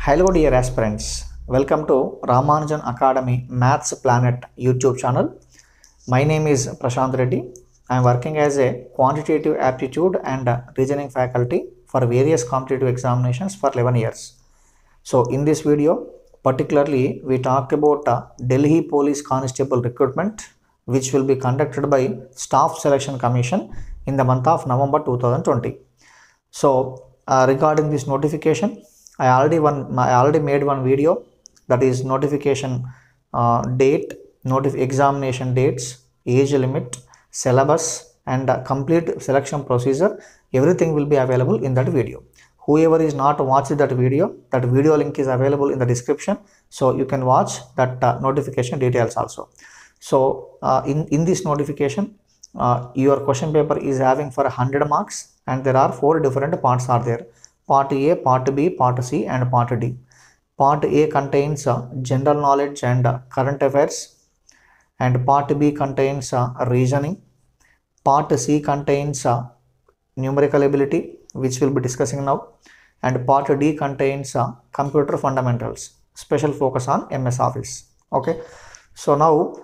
Hello dear aspirants, welcome to Ramanujan Academy Maths Planet YouTube channel. My name is Prashant Reddy. I am working as a quantitative aptitude and reasoning faculty for various competitive examinations for 11 years. So in this video, particularly we talk about Delhi Police Constable recruitment, which will be conducted by Staff Selection Commission in the month of November 2020. So regarding this notification, I already made one video, that is notification date, examination dates, age limit, syllabus and complete selection procedure. Everything will be available in that video. Whoever is not watched that video link is available in the description, so you can watch that notification details also. So in this notification, your question paper is having for 100 marks and there are 4 different parts are there. Part A, Part B, Part C and Part D. Part A contains general knowledge and current affairs, and Part B contains reasoning. Part C contains numerical ability, which we'll be discussing now, and Part D contains computer fundamentals, special focus on MS Office. Okay, so now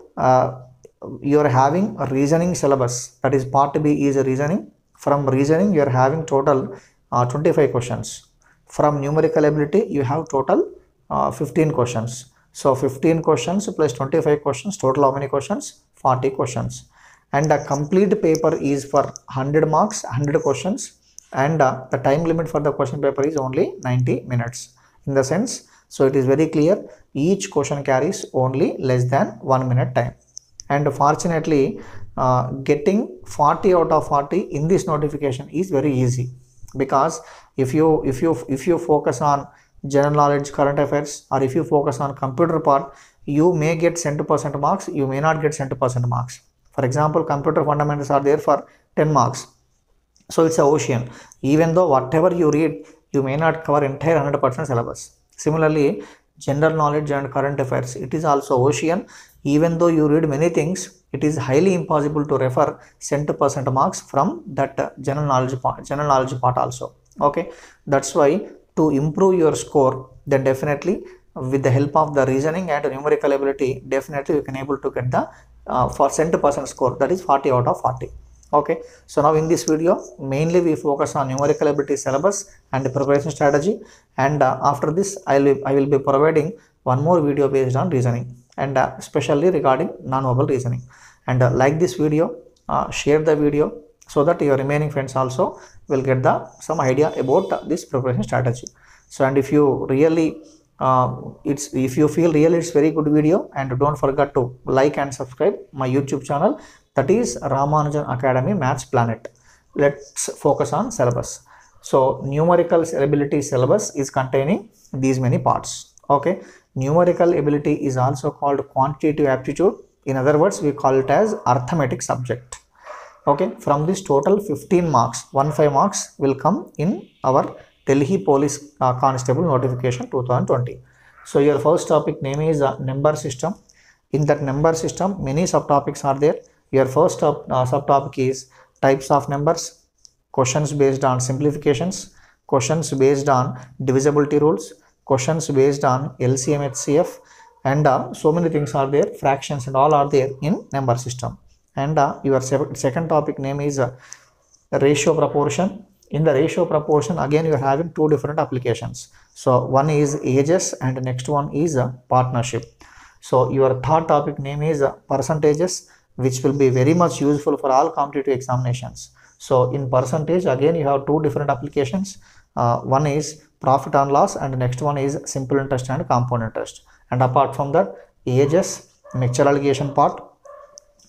you are having a reasoning syllabus, that is Part B is a reasoning. From reasoning you are having total 25 questions. From numerical ability you have total 15 questions. So 15 questions plus 25 questions, total how many questions? 40 questions. And the complete paper is for 100 marks, 100 questions, and the time limit for the question paper is only 90 minutes. In the sense, so it is very clear, each question carries only less than 1 minute time. And fortunately, getting 40 out of 40 in this notification is very easy, because if you focus on general knowledge, current affairs, or if you focus on computer part, you may get 100% marks, you may not get 100% marks. For example, computer fundamentals are there for 10 marks, so it's an ocean. Even though whatever you read, you may not cover entire 100% syllabus. Similarly, general knowledge and current affairs, it is also ocean. Even though you read many things, it is highly impossible to refer 100% marks from that general knowledge part also. Okay, that's why to improve your score, then definitely with the help of the reasoning and numerical ability, definitely you can able to get the for 100% score, that is 40 out of 40. Okay, so now in this video mainly we focus on numerical ability syllabus and preparation strategy, and after this I will be providing one more video based on reasoning, and especially regarding non-verbal reasoning. And like this video, share the video so that your remaining friends also will get some idea about this preparation strategy. So, and if you really if you feel really it's very good video, and don't forget to like and subscribe my YouTube channel, that is Ramanujan Academy Maths Planet. Let's focus on syllabus. So numerical ability syllabus is containing these many parts. Okay, numerical ability is also called quantitative aptitude. In other words, we call it as arithmetic subject. Okay, from this total 15 marks, 15 marks will come in our Delhi Police Constable notification 2020. So your first topic name is number system. In that number system, many subtopics are there. Your first subtopic is types of numbers, questions based on simplifications, questions based on divisibility rules, questions based on LCM HCF, and so many things are there, fractions and all are there in number system. And your second topic name is ratio proportion. In the ratio proportion, again you are having 2 different applications. So one is ages and next one is partnership. So your third topic name is percentages, which will be very much useful for all competitive examinations. So in percentage, again you have 2 different applications. One is profit and loss and next one is simple interest and compound interest. And apart from that, ages, mixture allocation part.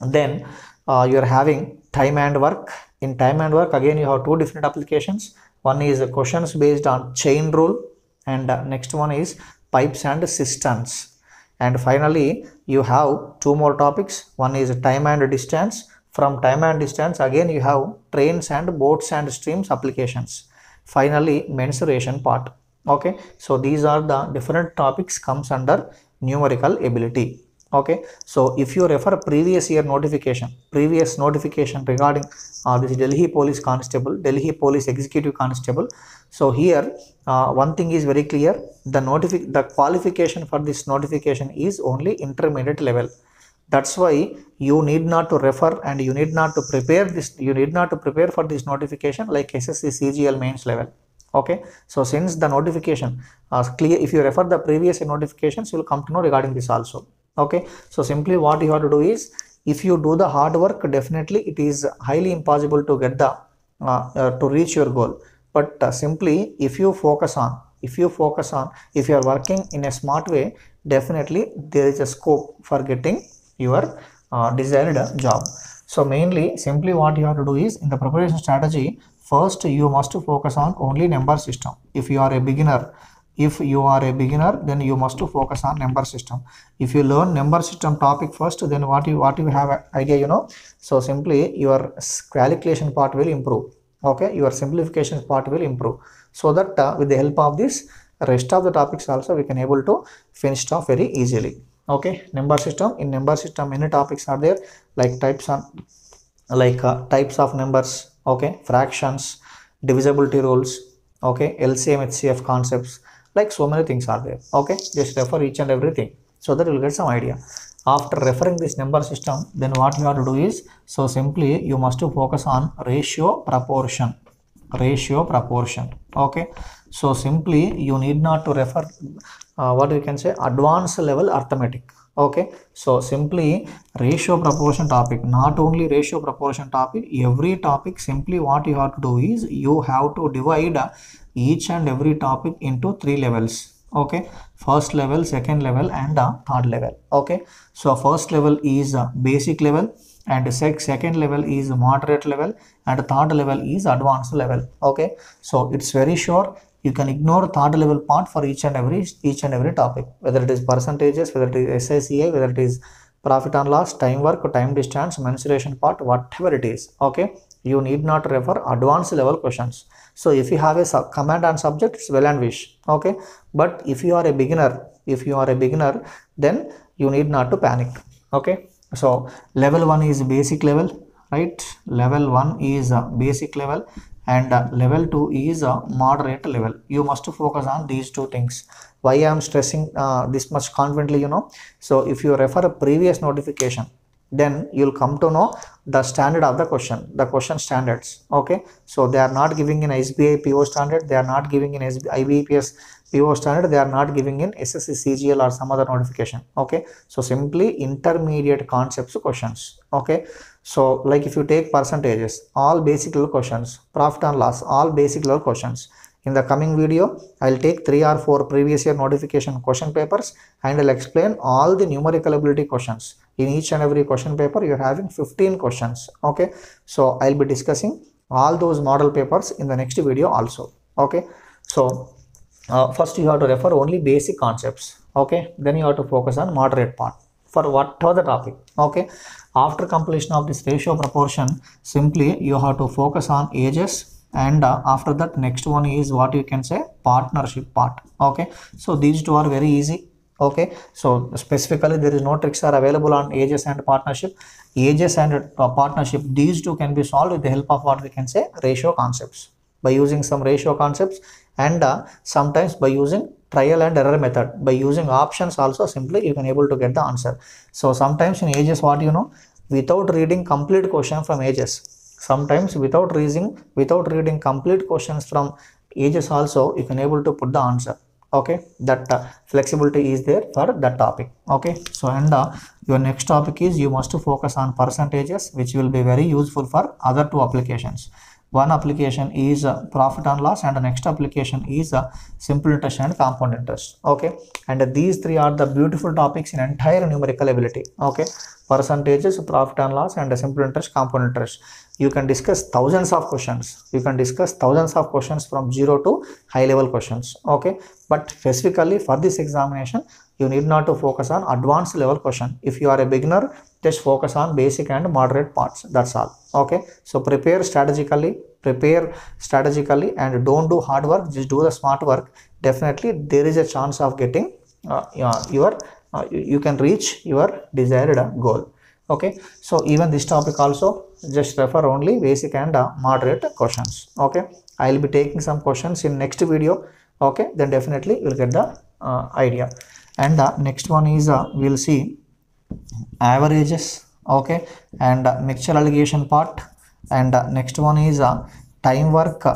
Then you are having time and work. In time and work, again you have 2 different applications. One is questions based on chain rule, and next one is pipes and cisterns. And finally you have 2 more topics. One is time and distance. From time and distance, again you have trains and boats and streams applications. Finally, mensuration part. Okay, so these are the different topics comes under numerical ability. Okay, so if you refer previous year notification, previous notification regarding this Delhi Police Constable, Delhi Police Executive Constable. So here one thing is very clear: the qualification for this notification is only intermediate level. That's why you need not to refer and you need not to prepare this. You need not to prepare for this notification like SSC CGL mains level. Okay, so since the notification clear, if you refer the previous notifications, you will come to know regarding this also. Okay, so simply what you have to do is, if you do the hard work, definitely it is highly impossible to get the to reach your goal. But simply if you focus on, if you are working in a smart way, definitely there is a scope for getting your desired job. So mainly simply what you have to do is, in the preparation strategy, first you must focus on only number system. If you are a beginner, then you must focus on number system. If you learn number system topic first, then what you have an idea, so simply your calculation part will improve. Okay, your simplification part will improve, so that with the help of this, rest of the topics also we can able to finish it off very easily. Okay, number system, in number system many topics are there, like types of numbers, okay, fractions, divisibility rules, okay, LCM HCF concepts, like so many things are there. Okay, just refer each and everything so that you will get some idea. After referring this number system, then what you have to do is, so simply you must focus on ratio proportion. Okay, so simply you need not to refer what we can say advanced level arithmetic. Okay, so simply ratio proportion topic, not only ratio proportion topic, every topic, simply what you have to do is, you have to divide each and every topic into 3 levels. Okay, first level, second level and third level. Okay, so first level is basic level, and second level is moderate level, and third level is advanced level. Okay, so it's very sure you can ignore third level part for each and every topic, whether it is percentages, whether it is SICI, whether it is profit and loss, time work, time distance, mensuration part, whatever it is. Okay, you need not refer advanced level questions. So if you have a command and subject, it's well and wish. Okay, but if you are a beginner, then you need not to panic. Okay, so level 1 is basic level, right? Level 1 is basic level, and level 2 is moderate level. You must focus on these two things. Why I am stressing this much confidently, so if you refer a previous notification, then you'll come to know the standard of the question standards. Okay, so they are not giving in SBI PO standard, they are not giving in IBPS PO standard, they are not giving in SSC CGL or some other notification. Okay, so simply intermediate concepts questions. Okay, so like if you take percentages, all basic level questions, profit and loss, all basic level questions. In the coming video, I'll take 3 or 4 previous year notification question papers, and I'll explain all the numerical ability questions. In each and every question paper, you're having 15 questions. Okay, so I'll be discussing all those model papers in the next video also. Okay, so first you have to refer only basic concepts. Okay, then you have to focus on moderate part for whatever the topic. Okay, after completion of this ratio proportion, simply you have to focus on ages, and after that next one is what you can say partnership part. Okay, so these two are very easy. Okay, so specifically there is no tricks are available on ages and partnership. Ages and partnership, these two can be solved with the help of what we can say ratio concepts, by using some ratio concepts, and sometimes by using trial and error method, by using options also, simply you can able to get the answer. So sometimes in ages, what without reading complete question from ages, sometimes without reading complete questions from ages also, you can able to put the answer. Okay, that flexibility is there for that topic. Okay, so and your next topic is, you must focus on percentages, which will be very useful for other two applications. One application is profit and loss, and the next application is simple interest and compound interest. Okay, and these three are the beautiful topics in entire numerical ability. Okay, percentages, profit and loss, and simple interest, compound interest. You can discuss thousands of questions. From 0 to high level questions. Okay, but specifically for this examination, you need not to focus on advanced level question. If you are a beginner, just focus on basic and moderate parts. That's all. Okay, so prepare strategically, and don't do hard work, just do the smart work. Definitely there is a chance of getting your you can reach your desired goal. Okay, so even this topic also just refer only basic and moderate questions. Okay, I will be taking some questions in next video. Okay, then definitely you'll get the idea. And next one is we'll see averages. Okay, and mixture allocation part. And next one is time work.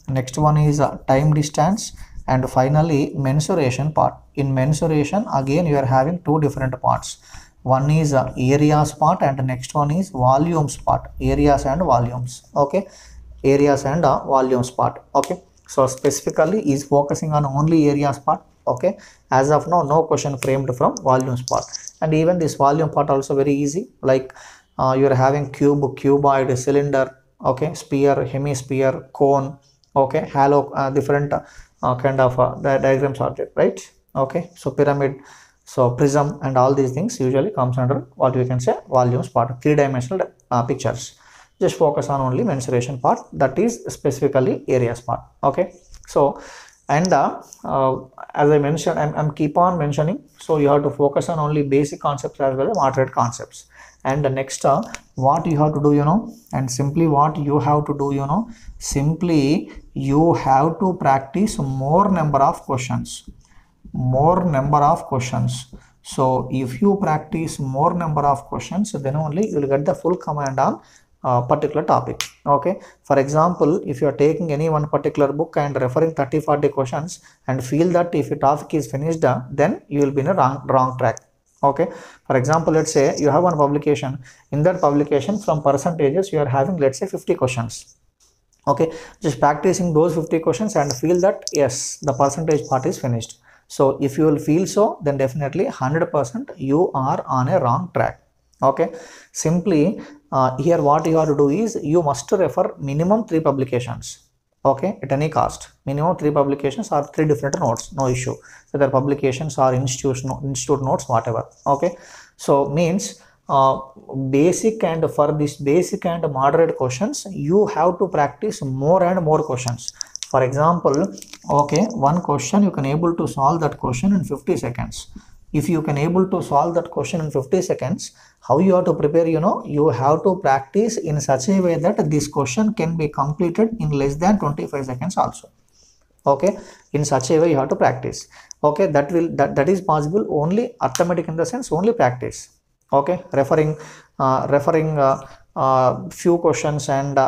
Next one is time distance. And finally mensuration part. In mensuration again you are having two different parts. One is areas part and next one is volumes part. Areas and volumes. Okay, areas and volumes part. Okay, so specifically is focusing on only areas part. Okay, as of now no question framed from volumes part. And even this volume part also very easy, like you are having cube, cuboid, cylinder, okay, sphere, hemisphere, cone, okay, halo, different kind of diagrams are there, right? Okay, so pyramid, so prism, and all these things usually comes under what we can say volumes part, three-dimensional pictures. Just focus on only mensuration part, that is specifically areas part. Okay, so and as I mentioned, I'm keep on mentioning, so you have to focus on only basic concepts as well as moderate concepts. And the next what you have to do, and simply what you have to do, simply you have to practice more number of questions. So if you practice more number of questions, then only you will get the full command on particular topic. Okay, for example, if you are taking any one particular book and referring 30-40 questions and feel that if your topic is finished, then you will be in a wrong track. Okay, for example, let's say you have one publication. In that publication, from percentages you are having, let's say, 50 questions. Okay, just practicing those 50 questions and feel that yes, the percentage part is finished. So if you will feel so, then definitely 100% you are on a wrong track. Okay, simply here what you have to do is you must refer minimum 3 publications. Okay, at any cost, minimum 3 publications or 3 different notes, no issue, whether publications or institute notes, whatever. Okay, so means basic, and for this basic and moderate questions you have to practice more and more questions. For example, okay, one question you can able to solve that question in 50 seconds. If you can able to solve that question in 50 seconds, how you have to prepare, you have to practice in such a way that this question can be completed in less than 25 seconds also. Okay, in such a way you have to practice. Okay, that is possible only arithmetic, in the sense only practice. Okay, referring few questions and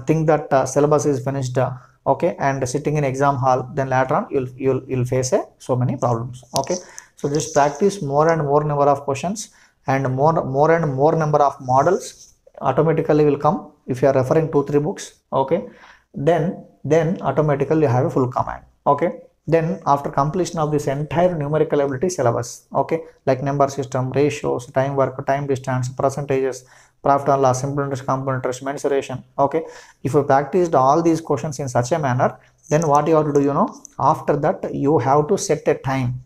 think that syllabus is finished, okay, and sitting in exam hall, then later on you'll face so many problems. Okay, so just practice more and more number of questions and more and more number of models automatically will come. If you are referring 2-3 books, okay, then automatically you have a full command. Okay, then after completion of this entire numerical ability syllabus, okay, like number system, ratios, time work, time distance, percentages, profit and loss, simple interest, compound interest, mensuration. Okay, if you practiced all these questions in such a manner, then what you have to do, after that you have to set a time.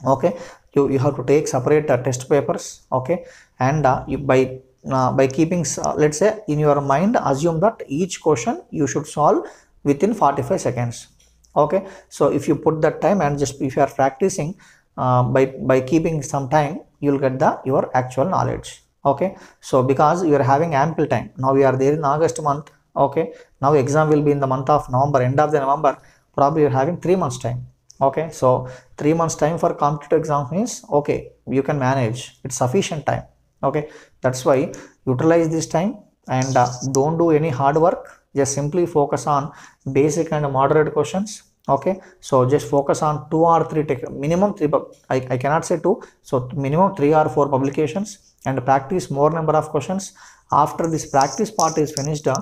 Okay, you have to take separate test papers. Okay, and by keeping let's say in your mind, assume that each question you should solve within 45 seconds. Okay, so if you put that time and just if you are practicing by keeping some time, you will get your actual knowledge. Okay, so because you are having ample time, now we are there in August month. Okay, now exam will be in the month of November, end of the November, probably you are having 3 months time. Okay, so 3 months time for competitive exam means, okay, you can manage, it's sufficient time. Okay, that's why utilize this time and don't do any hard work, just simply focus on basic and moderate questions. Okay, so just focus on 2 or 3 minimum 3, I cannot say 2, so minimum 3 or 4 publications, and practice more number of questions. After this practice part is finished, then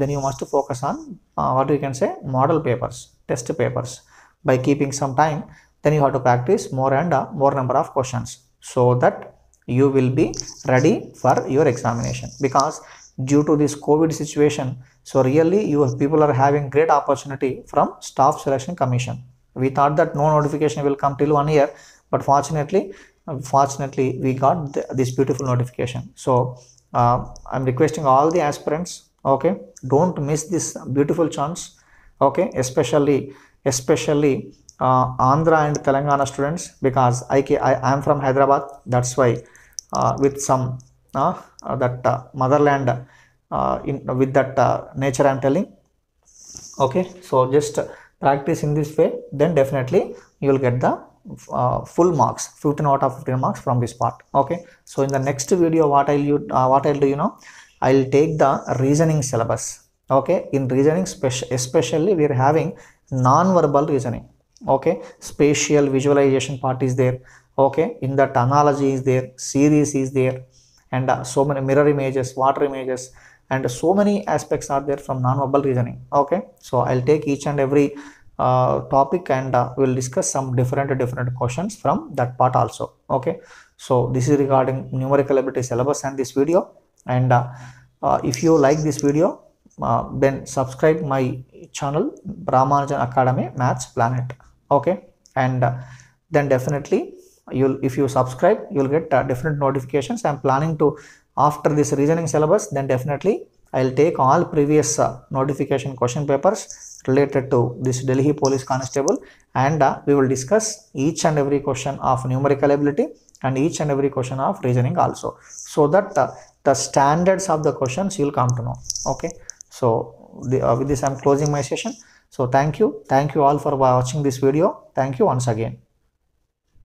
you must focus on what we can say model papers, test papers. By keeping some time, then you have to practice more and more number of questions, so that you will be ready for your examination. Because due to this COVID situation, so really people are having great opportunity from Staff Selection Commission. We thought that no notification will come till 1 year, but fortunately we got this beautiful notification. So I'm requesting all the aspirants, okay, don't miss this beautiful chance. Okay, especially Andhra and Telangana students, because I am from Hyderabad. That's why with some that motherland with that nature I am telling. Okay, so just practice in this way, then definitely you will get the full marks, 15 out of 15 marks from this part. Okay, so in the next video, what I'll do, I'll take the reasoning syllabus. Okay, in reasoning especially we are having non-verbal reasoning. Okay, spatial visualization part is there. Okay, in that analogy is there, series is there, and so many mirror images, water images, and so many aspects are there from non-verbal reasoning. Okay, so I'll take each and every topic, and we'll discuss some different questions from that part also. Okay, so this is regarding numerical ability syllabus and this video. And if you like this video, then subscribe my channel Ramanujan Academy Maths Planet. Okay, and then definitely if you subscribe, you'll get different notifications. I'm planning to, after this reasoning syllabus, then definitely I'll take all previous notification question papers related to this Delhi Police Constable, and we will discuss each and every question of numerical ability and each and every question of reasoning also, so that the standards of the questions you'll come to know. Okay, so with this I'm closing my session. So thank you all for watching this video. Thank you once again.